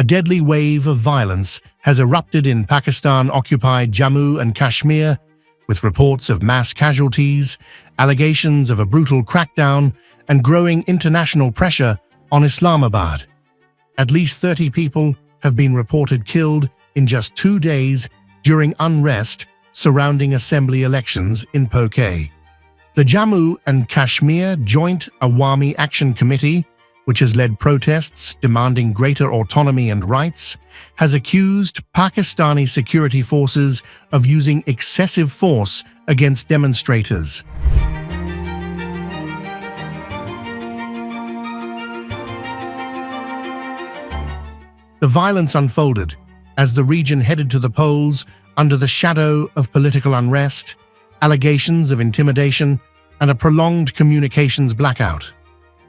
A deadly wave of violence has erupted in Pakistan-occupied Jammu and Kashmir, with reports of mass casualties, allegations of a brutal crackdown, and growing international pressure on Islamabad. At least 30 people have been reported killed in just 2 days during unrest surrounding assembly elections in PoK. The Jammu and Kashmir Joint Awami Action Committee, which has led protests demanding greater autonomy and rights, has accused Pakistani security forces of using excessive force against demonstrators. The violence unfolded as the region headed to the polls under the shadow of political unrest, allegations of intimidation, and a prolonged communications blackout.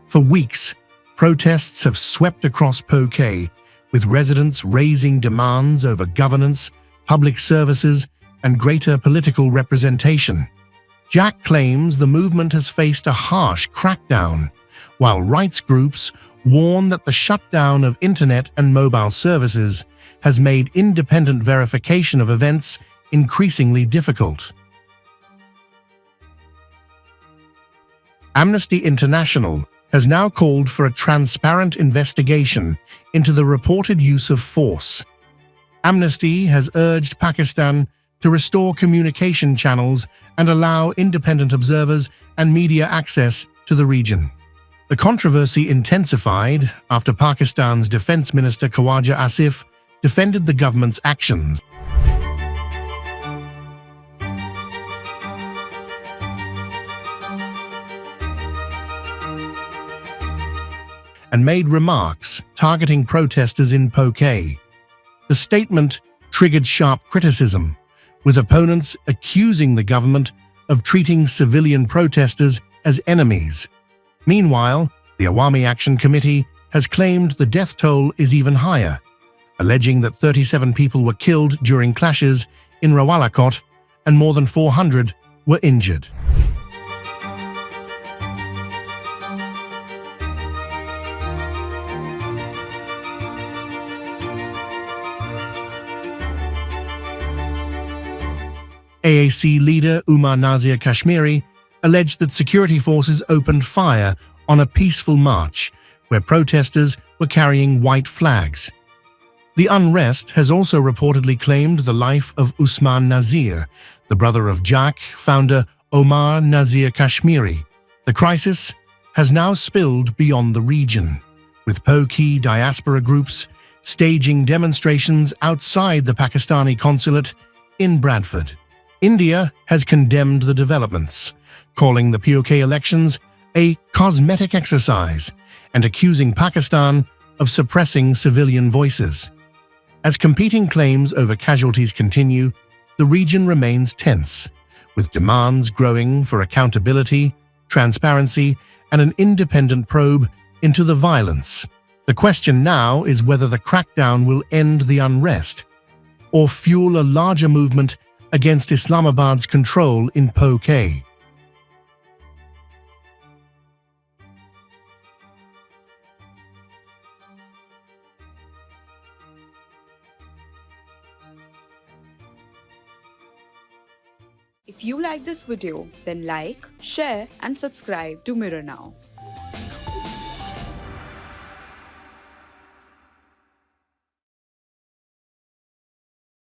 For weeks, protests have swept across PoK, with residents raising demands over governance, public services, and greater political representation. Jack claims the movement has faced a harsh crackdown, while rights groups warn that the shutdown of internet and mobile services has made independent verification of events increasingly difficult. Amnesty International has now called for a transparent investigation into the reported use of force. Amnesty has urged Pakistan to restore communication channels and allow independent observers and media access to the region. The controversy intensified after Pakistan's Defence Minister Khawaja Asif defended the government's actions. And made remarks targeting protesters in PoK. The statement triggered sharp criticism, with opponents accusing the government of treating civilian protesters as enemies. Meanwhile, the Awami Action Committee has claimed the death toll is even higher, alleging that 37 people were killed during clashes in Rawalakot and more than 400 were injured. AAC leader Umar Nazir Kashmiri alleged that security forces opened fire on a peaceful march where protesters were carrying white flags. The unrest has also reportedly claimed the life of Usman Nazir, the brother of Jack founder Omar Nazir Kashmiri. The crisis has now spilled beyond the region, with PoK diaspora groups staging demonstrations outside the Pakistani consulate in Bradford. India has condemned the developments, calling the PoK elections a cosmetic exercise and accusing Pakistan of suppressing civilian voices. As competing claims over casualties continue, the region remains tense, with demands growing for accountability, transparency, and an independent probe into the violence. The question now is whether the crackdown will end the unrest or fuel a larger movement against Islamabad's control in PoK. If you like this video, then like, share and subscribe to Mirror Now.